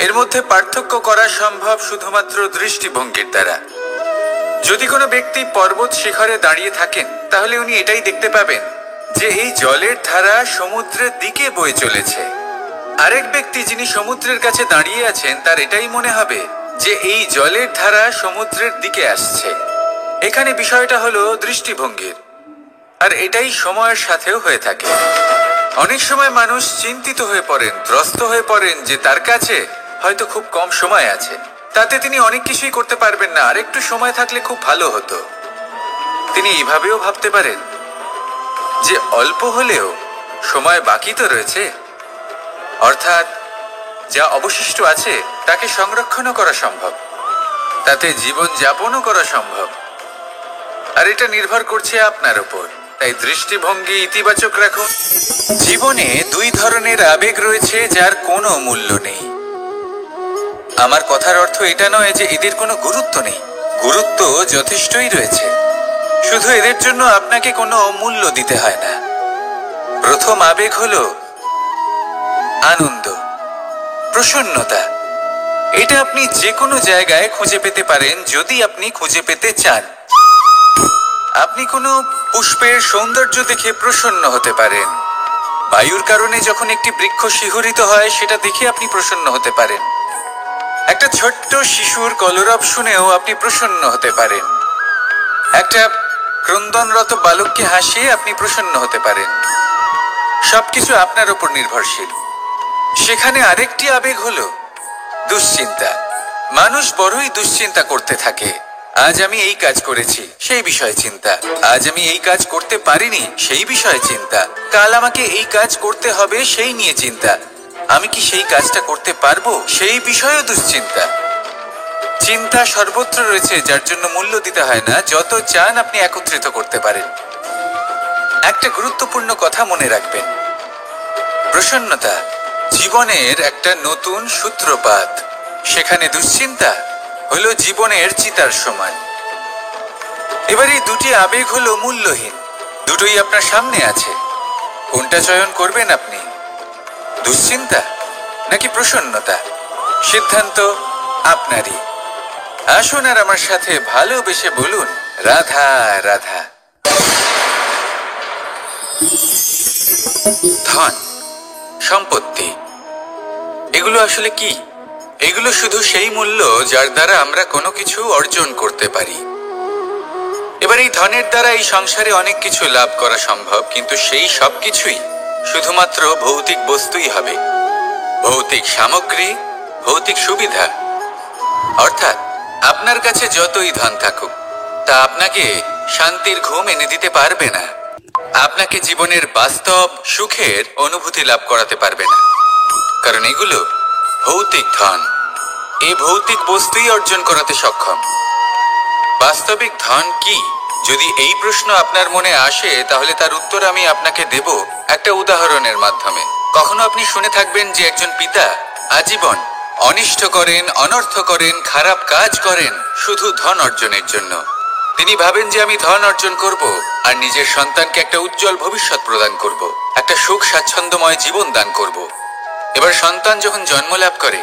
এর মধ্যে পার্থক্য করা সম্ভব শুধুমাত্র দৃষ্টিভঙ্গির দ্বারা। যদি কোনো ব্যক্তি পর্বত শিখরে দাঁড়িয়ে থাকেন তাহলে উনি এটাই দেখতে পাবেন যে এই জলের ধারা সমুদ্রের দিকে বয়ে চলেছে। আরেক ব্যক্তি যিনি সমুদ্রের কাছে দাঁড়িয়ে আছেন তার এটাই মনে হবে যে এই জলের ধারা সমুদ্রের দিকে আসছে। এখানে বিষয়টা হলো দৃষ্টিভঙ্গির, আর এটাই সময়ের সাথেও হয়ে থাকে। অনেক সময় মানুষ চিন্তিত হয়ে পড়েন, ত্রস্ত হয়ে পড়েন যে তার কাছে হয়তো খুব কম সময় আছে, তাতে তিনি অনেক কিছুই করতে পারবেন না, আর একটু সময় থাকলে খুব ভালো হতো। তিনি এইভাবেও ভাবতে পারেন যে অল্প হলেও সময় বাকি তো রয়েছে, অর্থাৎ যা অবশিষ্ট আছে তাকে সংরক্ষণও করা সম্ভব, তাতে জীবন যাপনও করা সম্ভব। আর এটা নির্ভর করছে আপনার উপর। তাই দৃষ্টিভঙ্গি ইতিবাচক রাখুন। জীবনে দুই ধরনের আবেগ রয়েছে যার কোনো মূল্য নেই। আমার কথার অর্থ এটা নয় যে এদের কোনো গুরুত্ব নেই, গুরুত্ব যথেষ্টই রয়েছে, শুধু এদের জন্য আপনাকে কোনো মূল্য দিতে হয় না। প্রথম আবেগ হলো আনন্দ, প্রসন্নতা। এটা আপনি যে কোনো জায়গায় খুঁজে পেতে পারেন যদি আপনি খুঁজে পেতে চান। আপনি কোনো পুষ্পের সৌন্দর্য দেখে প্রসন্ন হতে পারেন। বায়ুর কারণে যখন একটি বৃক্ষ শিহরিত হয় সেটা দেখে আপনি প্রসন্ন হতে পারেন। একটা ছোট্ট শিশুর কলরব শুনেও আপনি প্রসন্ন হতে পারেন। একটা ক্রন্দনরত বালককে হাসিয়ে আপনি প্রসন্ন হতে পারেন। সবকিছু আপনার উপর নির্ভরশীল। সেখানে আরেকটি আবেগ হলো দুশ্চিন্তা। মানুষ বড়ই দুশ্চিন্তা করতে থাকে। আজ আমি এই কাজ করেছি, সেই বিষয়ে চিন্তা। আজ আমি এই কাজ করতে পারিনি, সেই বিষয়ে চিন্তা। কাল আমাকে এই কাজ করতে হবে, সেই নিয়ে চিন্তা। আমি কি সেই কাজটা করতে পারবো, সেই বিষয়েও দুশ্চিন্তা। চিন্তা সর্বত্র রয়েছে, যার জন্য মূল্য দিতে হয় না। যত চান আপনি একত্রিত করতে পারেন। একটা গুরুত্বপূর্ণ কথা মনে রাখবেন, প্রসন্নতা জীবনের একটা নতুন সূত্রপাত। সেখানে দুশ্চিন্তা হলো জীবনের চিতার সমান। এবার এই দুটি আবেগ হলো মূল্যহীন, দুটোই আপনার সামনে আছে। কোনটা চয়ন করবেন আপনি, দুশ্চিন্তা নাকি প্রসন্নতা? সিদ্ধান্ত আপনারই। আসুন আর আমার সাথে ভালোবেসে বলুন, রাধা রাধা। ধন, সম্পত্তি, এগুলো আসলে কি? এগুলো শুধু সেই মূল্য যার দ্বারা আমরা কোনো কিছু অর্জন করতে পারি। এবার এই ধনের দ্বারা এই সংসারে অনেক কিছু লাভ করা সম্ভব, কিন্তু সেই সব কিছুই শুধুমাত্র ভৌতিক বস্তুই হবে, ভৌতিক সামগ্রী, ভৌতিক সুবিধা। অর্থাৎ আপনার কাছে যতই ধন থাকুক তা আপনাকে শান্তির ঘুম এনে দিতে পারবে না, আপনাকে জীবনের বাস্তব সুখের অনুভূতি লাভ করাতে পারবে না, কারণ এগুলো ভৌতিক ধন। এই ভৌতিক বস্তুই অর্জন করাতে সক্ষম। বাস্তবিক ধন কি? যদি এই প্রশ্ন আপনার মনে আসে তাহলে তার উত্তর আমি আপনাকে দেব একটা উদাহরণের মাধ্যমে। কখনো আপনি শুনে থাকবেন যে একজন পিতা আজীবন অনিষ্ট করেন, অনর্থ করেন, খারাপ কাজ করেন শুধু ধন অর্জনের জন্য। তিনি ভাবেন যে আমি ধন অর্জন করব আর নিজের সন্তানকে একটা উজ্জ্বল ভবিষ্যৎ প্রদান করব, একটা সুখ স্বাচ্ছন্দ্যময় জীবন দান করব। এবার সন্তান যখন জন্ম লাভ করে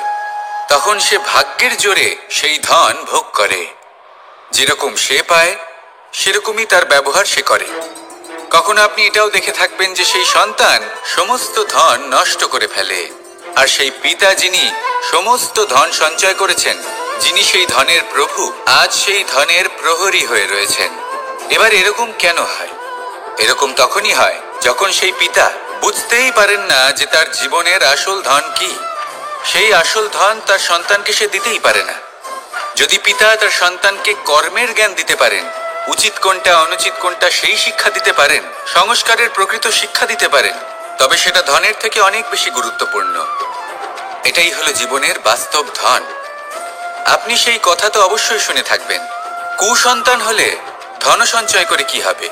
তখন সে ভাগ্যের জোরে সেই ধন ভোগ করে। যেরকম সে পায় সেরকমই তার ব্যবহার সে করে। কখনো আপনি এটাও দেখে থাকবেন যে সেই সন্তান সমস্ত ধন নষ্ট করে ফেলে, আর সেই পিতা যিনি সমস্ত ধন সঞ্চয় করেছেন, যিনি সেই ধনের প্রভু, আজ সেই ধনের প্রহরী হয়ে রয়েছেন। এবার এরকম কেন হয়? এরকম তখনই হয় যখন সেই পিতা বুঝতেই পারেন না যে তার জীবনের আসল ধন কি। সেই আসল ধন তার সন্তানকে সে দিতেই পারে না। যদি পিতা তার সন্তানকে কর্মের জ্ঞান দিতে পারেন, উচিত কোনটা অনুচিত কোনটা সেই শিক্ষা দিতে পারেন, সংস্কারের প্রকৃত শিক্ষা দিতে পারেন, তবে সেটা ধনের থেকে অনেক বেশি গুরুত্বপূর্ণ। এটাই হলো জীবনের বাস্তব ধন। আপনি সেই কথা তো অবশ্যই শুনে থাকবেন কুসন্তান হলে ধন সঞ্চয় করে কি হবে,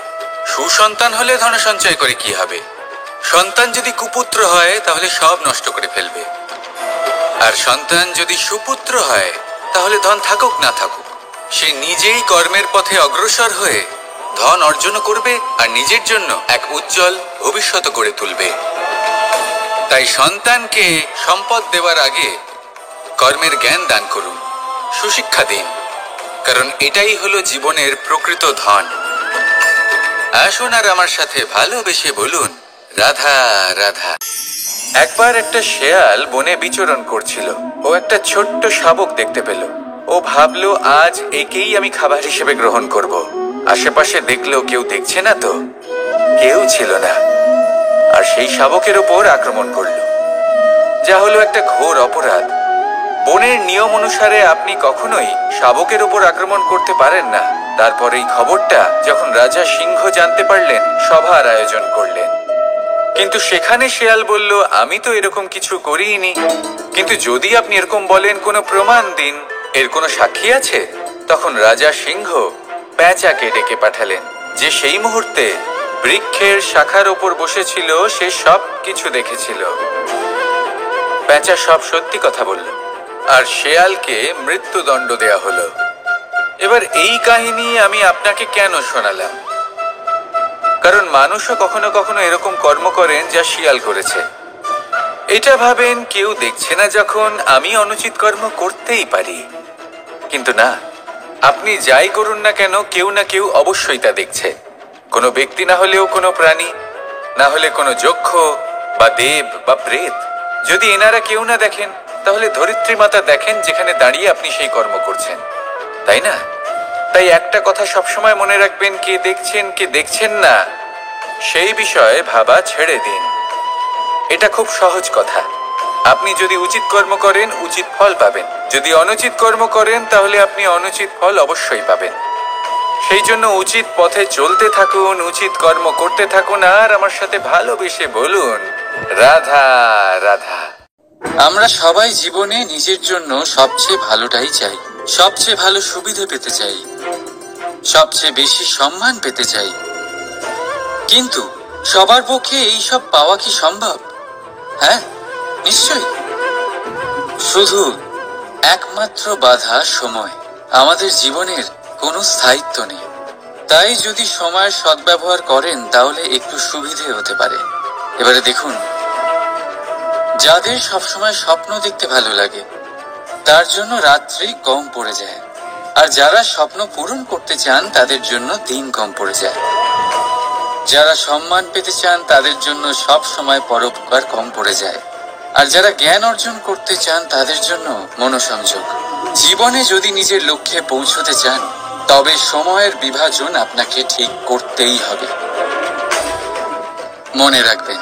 সুসন্তান হলে ধন সঞ্চয় করে কি হবে? সন্তান যদি কুপুত্র হয় তাহলে সব নষ্ট করে ফেলবে, আর সন্তান যদি সুপুত্র হয় তাহলে ধন থাকুক না থাকুক সে নিজেই কর্মের পথে অগ্রসর হয়ে ধন অর্জন করবে আর নিজের জন্য এক উজ্জ্বল ভবিষ্যৎ গড়ে তুলবে। তাই সন্তানকে সম্পদ দেওয়ার আগে কর্মের জ্ঞান দান করুন, সুশিক্ষা দিন, কারণ এটাই হলো জীবনের প্রকৃত ধন। আসুন আর আমার সাথে ভালোবেসে বলুন, রাধা রাধা। একবার একটা শেয়াল বনে বিচরণ করছিল। ও একটা ছোট্ট শাবক দেখতে পেল। ও ভাবলো, আজ একেই আমি খাবার হিসেবে গ্রহণ করব। আশেপাশে দেখলো কেউ দেখছে না তো, কেউ ছিল না, আর সেই শাবকের ওপর আক্রমণ করলো, যা হলো একটা ঘোর অপরাধ। বনের নিয়ম অনুসারে আপনি কখনোই শাবকের ওপর আক্রমণ করতে পারেন না। তারপর এই খবরটা যখন রাজা সিংহ জানতে পারলেন, সভার আয়োজন করলেন। কিন্তু সেখানে শেয়াল বলল, আমি তো এরকম কিছু করিনি। কিন্তু যদি আপনি এরকম বলেন, কোনো প্রমাণ দিন, এর কোনো সাক্ষী আছে? তখন রাজা সিংহ পেঁচাকে ডেকে পাঠালেন, যে সেই মুহূর্তে বৃক্ষের শাখার ওপর বসেছিল। সে সব কিছু দেখেছিল। পেঁচা সব সত্যি কথা বলল, আর শেয়ালকে মৃত্যুদণ্ড দেয়া হলো। এবার এই কাহিনী আমি আপনাকে কেন শোনালাম? কারণ মানুষও কখনো কখনো এরকম কর্ম করেন যা শিয়াল করেছে। এটা ভাবেন কেউ দেখছে না যখন আমি অনুচিত কর্ম করতেই পারি। কিন্তু না, আপনি যাই করুন না কেন, কেউ না কেউ অবশ্যই তা দেখছে। কোনো ব্যক্তি না হলেও কোনো প্রাণী, না হলে কোনো যক্ষ বা দেব বা প্রেত। যদি এনারা কেউ না দেখেন, তাহলে ধরিত্রী মাতা দেখেন, যেখানে দাঁড়িয়ে আপনি সেই কর্ম করছেন, তাই না? তাই একটা কথা সবসময় মনে রাখবেন, কে দেখছেন কে দেখছেন না সেই বিষয়ে ভাবা ছেড়ে দিন। এটা খুব সহজ কথা। আপনি যদি উচিত কর্ম করেন, উচিত ফল পাবেন। যদি অনুচিত কর্ম করেন, তাহলে আপনি অনুচিত ফল অবশ্যই পাবেন। সেই জন্য উচিত পথে চলতে থাকুন, উচিত কর্ম করতে থাকুন, আর আমার সাথে ভালোবেসে বলুন, রাধা রাধা। আমরা সবাই জীবনে নিজের জন্য সবচেয়ে ভালোটাই চাই, সবচেয়ে ভালো সুবিধা পেতে চাই, সবচেয়ে বেশি সম্মান পেতে চাই। কিন্তু সবার পক্ষে এইসব পাওয়া কি সম্ভব? হ্যাঁ, নিশ্চয়ই। শুধু একমাত্র বাধা সময়। আমাদের জীবনের কোনো স্থায়িত্ব নেই। তাই যদি সময়ের সদ্ব্যবহার করেন, তাহলে একটু সুবিধে হতে পারে। এবারে দেখুন, যাদের সবসময় স্বপ্ন দেখতে ভালো লাগে, তার জন্য রাত্রি কম পড়ে যায়। আর যারা স্বপ্ন পূরণ করতে চান, তাদের জন্য দিন কম পড়ে যায়। যারা সম্মান পেতে চান, তাদের জন্য সব সময় পরোপকার কম পড়ে যায়। আর যারা জ্ঞান অর্জন করতে চান, তাদের জন্য মনোসংযোগ। জীবনে যদি নিজের লক্ষ্যে পৌঁছতে চান, তবে সময়ের বিভাজন আপনাকে ঠিক করতেই হবে। মনে রাখবেন,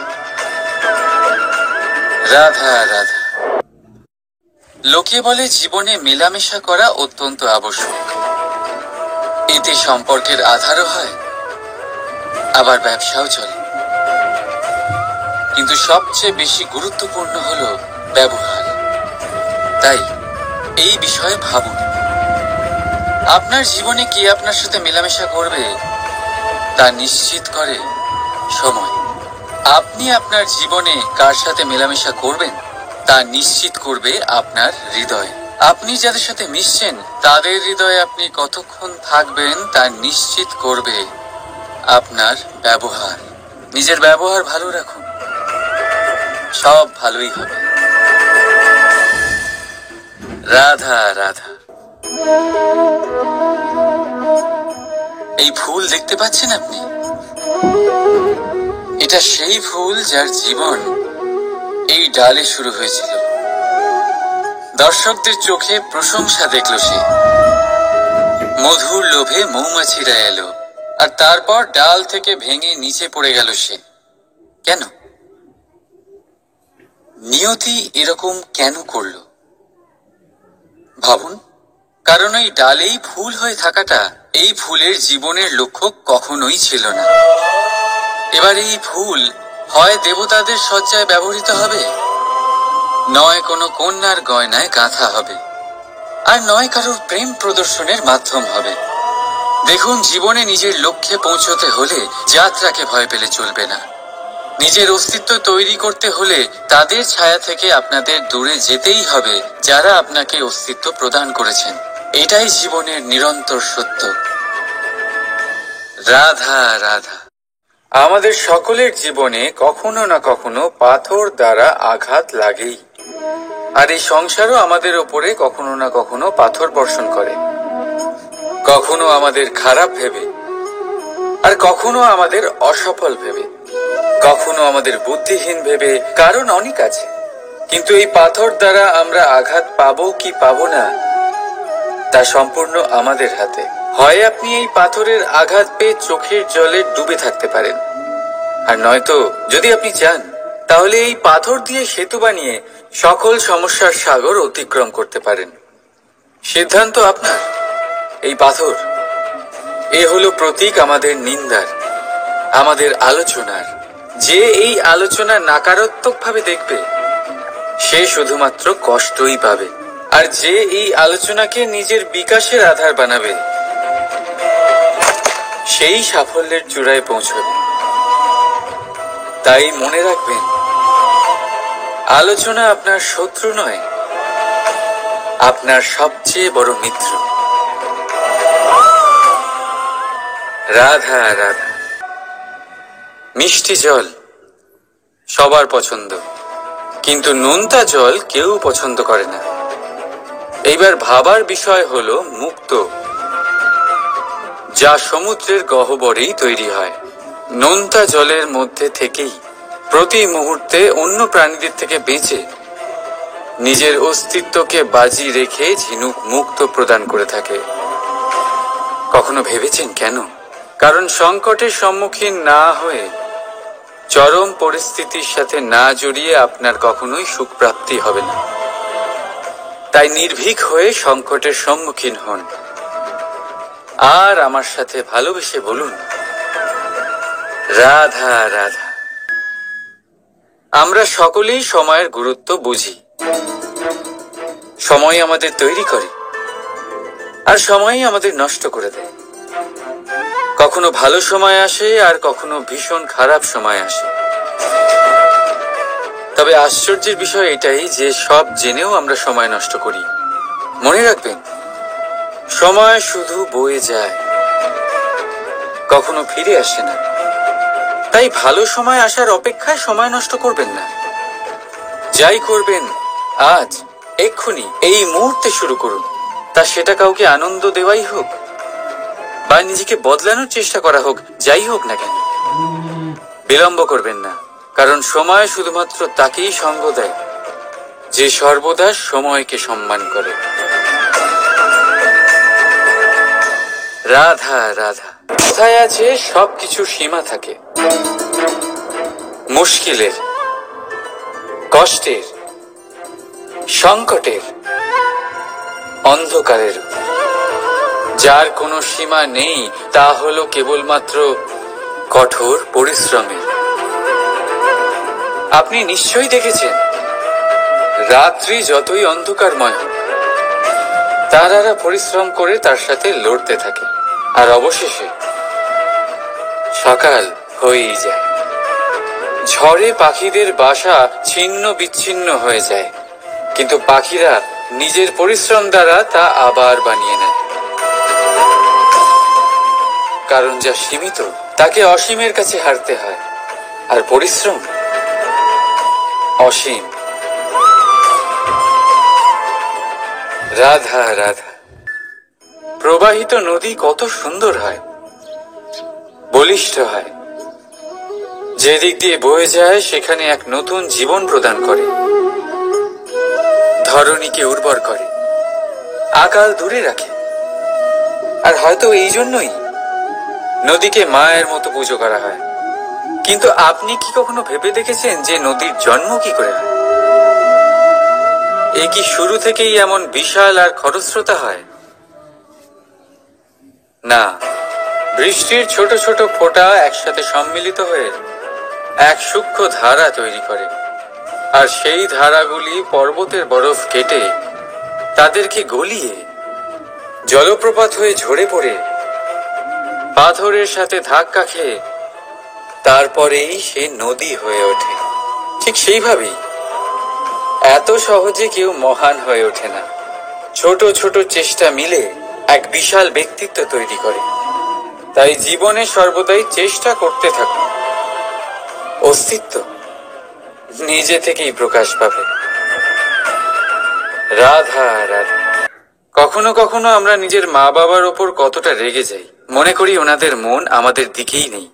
রাধা রাধা। লোকে বলে জীবনে মেলামেশা করা অত্যন্ত আবশ্যক। এতে সম্পর্কের আধারও হয়, আবার ব্যবসাও চলে। কিন্তু সবচেয়ে বেশি গুরুত্বপূর্ণ হলো ব্যবহার। তাই এই বিষয়ে ভাবুন, আপনার জীবনে কে আপনার সাথে মেলামেশা করবে তা নিশ্চিত করে সময়। আপনি আপনার জীবনে কার সাথে মেলামেশা করবেন তা নিশ্চিত করবে আপনার হৃদয়। আপনি যাদের সাথে মিশছেন, তাদের হৃদয়ে আপনি কতক্ষণ থাকবেন তা নিশ্চিত করবে আপনার ব্যবহার। নিজের ব্যবহার ভালো রাখুন, সব ভালোই হবে। রাধা রাধা। এই ফুল দেখতে পাচ্ছেন আপনি? এটা সেই ফুল যার জীবন এই ডালে শুরু হয়েছিল। দর্শকদের চোখে প্রশংসা দেখল সে। মধুর লোভে মৌমাছিরা এলো, আর তারপর ডাল থেকে ভেঙে নিচে পড়ে গেল সে। কেন? নিয়তি এরকম কেন করল? ভাবুন। কারণ এই ডালেই ফুল হয়ে থাকাটা এই ফুলের জীবনের লক্ষ্য কখনোই ছিল না। এবার এই ফুল হয় দেবতাদের সজ্জায় ব্যবহৃত হবে, নয় কোনো কন্যার গয়নায় গাঁথা হবে, আর নয় কারোর প্রেম প্রদর্শনের মাধ্যম হবে। দেখুন, জীবনে নিজের লক্ষ্যে পৌঁছতে হলে যাত্রাকে ভয় পেলে চলবে না। নিজের অস্তিত্ব তৈরি করতে হলে তাদের ছায়া থেকে আপনাদের দূরে যেতেই হবে যারা আপনাকে অস্তিত্ব প্রদান করেছেন। এটাই জীবনের নিরন্তর সত্য। রাধা রাধা। আমাদের সকলের জীবনে কখনো না কখনো পাথর দ্বারা আঘাত লাগেই, আর এই সংসারও আমাদের ওপরে কখনো না কখনো পাথর বর্ষণ করে, কখনো আমাদের খারাপ ভেবে, আর কখনো আমাদের অসফল ভেবে, কখনো আমাদের বুদ্ধিহীন ভেবে। কারণ অনেক আছে, কিন্তু এই পাথর দ্বারা আমরা আঘাত পাবো কি পাবো না তা সম্পূর্ণ আমাদের হাতে। হয় আপনি এই পাথরের আঘাত পেয়ে চোখের জলে ডুবে থাকতে পারেন, আর নয়তো যদি আপনি চান তাহলে এই পাথর দিয়ে সেতু বানিয়ে সকল সমস্যার সাগর অতিক্রম করতে পারেন। সিদ্ধান্ত আপনার। এই পাথর এ হলো প্রতীক আমাদের নিন্দার, আমাদের আলোচনার। যে এই আলোচনা নাকারাত্মকভাবে দেখবে সে শুধুমাত্র কষ্টই পাবে, আর যে এই আলোচনাকে নিজের বিকাশের আধার বানাবে সেই সাফল্যের চূড়ায় পৌঁছবে। তাই মনে রাখবেন, আলোচনা আপনার শত্রু নয়, আপনার সবচেয়ে বড় মিত্র। রাধা রাধা। মিষ্টি জল সবার পছন্দ, কিন্তু নোনতা জল কেউ পছন্দ করে না। এইবার ভাবার বিষয় হলো মুক্তো, যা সমুদ্রের গহ্বরেই তৈরি হয়। নোনতা জলের মধ্যে থেকেই প্রতি মুহূর্তে অন্য প্রাণীদের থেকে বেঁচে নিজের অস্তিত্বকে বাজি রেখে ঝিনুক মুক্ত প্রদান করে থাকে। কখনো ভেবেছেন কেন? কারণ সংকটের সম্মুখীন না হয়ে, চরম পরিস্থিতির সাথে না জড়িয়ে আপনার কখনোই সুখ প্রাপ্তি হবে না। তাই নির্ভীক হয়ে সংকটের সম্মুখীন হন, আর আমার সাথে ভালোবেসে বলুন, রাধা রাধা। আমরা সকলেই সময়ের গুরুত্ব বুঝি। সময় আমাদের তৈরি করে, আর সময়ই আমাদের নষ্ট করে দেয়। কখনো ভালো সময় আসে, আর কখনো ভীষণ খারাপ সময় আসে। তবে আশ্চর্যের বিষয় এটাই যে সব জেনেও আমরা সময় নষ্ট করি। মনে রাখবেন, সময় শুধু বয়ে যায়, কখনো ফিরে আসে না। তাই ভালো সময় আসার অপেক্ষায় সময় নষ্ট করবেন না। যাই করবেন আজ, এক্ষুনি, এই মুহূর্তে শুরু করুন। তা সেটা কাউকে আনন্দ দেওয়াই হোক, বা নিজেকে বদলানোর চেষ্টা করা হোক, যাই হোক না কেন, বিলম্ব করবেন না। কারণ সময় শুধুমাত্র তাকেই সঙ্গ দেয় যে সর্বদা সময়কে সম্মান করে। রাধা রাধা। কোথায় আছে সবকিছু সীমা থাকে, মুশকিলের, কষ্টের, সংকটের, অন্ধকারের। যার কোনো সীমা নেই তা হলো কেবলমাত্র কঠোর পরিশ্রমের। আপনি নিশ্চয়ই দেখেছেন, রাত্রি যতই অন্ধকারময় হোক, তারারা পরিশ্রম করে তার সাথে লড়তে থাকে, আর অবশেষে সকাল হয়েই যায়। ঝড়ে পাখিদের বাসা ছিন্ন বিচ্ছিন্ন হয়ে যায়, কিন্তু পাখিরা নিজের পরিশ্রম দ্বারা তা আবার বানিয়ে নেয়। কারণ যা সীমিত তাকে অসীমের কাছে হারতে হয়, আর পরিশ্রম অসীম। রাধা রাধা। প্রবাহিত নদী কত সুন্দর হয়, বলিষ্ঠ হয়। যেদিক দিয়ে বয়ে যায় সেখানে এক নতুন জীবন প্রদান করে, ধরণীকে উর্বর করে, আকাল দূরে রাখে। আর হয়তো এই জন্যই নদীকে মায়ের মতো পুজো করা হয়। কিন্তু আপনি কি কখনো ভেবে দেখেছেন যে নদীর জন্ম কি করে হয়? এ কি শুরু থেকেই এমন বিশাল আর খরস্রোতা হয়? না, বৃষ্টির ছোট ছোট ফোঁটা একসাথে সম্মিলিত হয়ে এক সূক্ষ্ম ধারা তৈরি করে, আর সেই ধারাগুলি পর্বতের বরফ কেটে তাদেরকে গলিয়ে জলপ্রপাত হয়ে ঝরে পড়ে পাথরের সাথে ধাক্কা খেয়ে তারপরেই সে নদী হয়ে ওঠে। ঠিক সেইভাবেই এত সহজে কেউ মহান হয়ে ওঠে না। ছোট ছোট চেষ্টা মিলে এক বিশাল ব্যক্তিত্ব তৈরি করে। তাই জীবনে সর্বদাই চেষ্টা করতে থাকুন। অস্তিত্ব নিজে থেকেই প্রকাশ পাবে। রাধা রাধা। কখনো কখনো আমরা নিজের মা বাবার ওপর কতটা রেগে যাই, মনে করি ওনাদের মন আমাদের দিকেই নেই।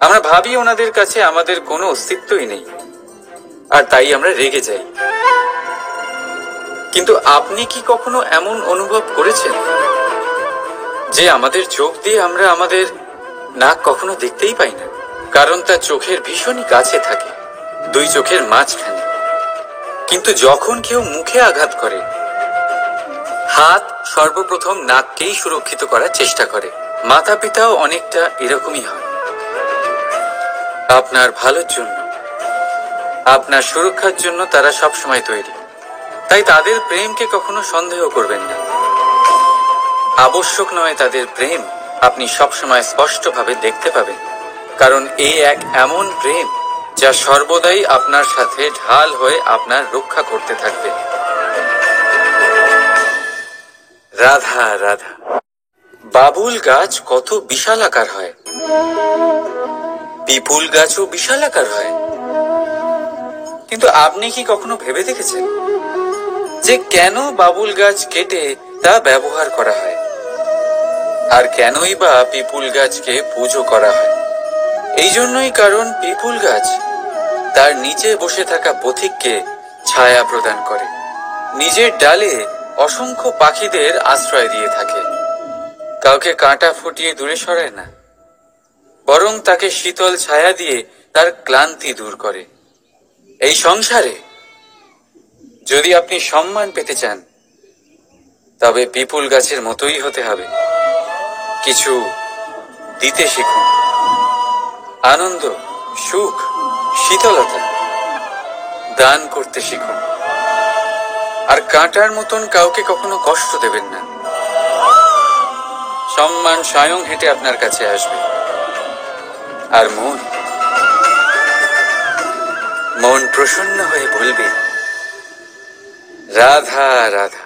আমরা ভাবি ওনাদের কাছে আমাদের কোনো অস্তিত্বই নেই, আর তাই আমরা রেগে যাই। কিন্তু আপনি কি কখনো এমন অনুভব করেছেন যে আমাদের চোখ দিয়ে আমরা আমাদের নাক কখনো দেখতেই পাই না, কারণ তা চোখের ভীষণই কাছে থাকে, দুই চোখের মাঝখানে। কিন্তু যখন কেউ মুখে আঘাত করে, হাত সর্বপ্রথম নাককেই সুরক্ষিত করার চেষ্টা করে। মাতা পিতাও অনেকটা এরকমই হয়। আপনার ভালোর জন্য, আপনার সুরক্ষার জন্য তারা সবসময় তৈরি। তাই তাদের প্রেমকে কখনো সন্দেহ করবেন না। আবশ্যক নয় তাদের প্রেম আপনি সবসময় স্পষ্টভাবে দেখতে পাবেন, কারণ এই এক এমন প্রেম যা সর্বদাই আপনার সাথে ঢাল হয়ে আপনার রক্ষা করতে থাকবে। রাধা রাধা। বাবুল গাছ কত বিশাল আকার হয়, পিপুল গাছও বিশাল আকার হয়। কিন্তু আপনি কি কখনো ভেবে দেখেছেন যে কেন বাবুল গাছ কেটে তা ব্যবহার করা হয়, আর কেনই বা পিপুল গাছকে পুজো করা হয়? এই জন্যই, কারণ পিপুল গাছ তার নিচে বসে থাকা পথিককে ছায়া প্রদান করে, নিজের ডালে অসংখ্য পাখিদের আশ্রয় দিয়ে থাকে, কাউকে কাঁটা ফুটিয়ে দূরে সরায় না, বরং তাকে শীতল ছায়া দিয়ে তার ক্লান্তি দূর করে। এই সংসারে যদি আপনি সম্মান পেতে চান, তবে পিপুল গাছের মতোই হতে হবে। কিছু দিতে শিখুন, আনন্দ, সুখ, শীতলতা দান করতে শিখুন। আর কাঁটার মতন কাউকে কখনো কষ্ট দেবেন না। সম্মান স্বয়ং হেঁটে আপনার কাছে আসবে। আর মন প্রসন্ন হয়ে বলবে, রাধা রাধা।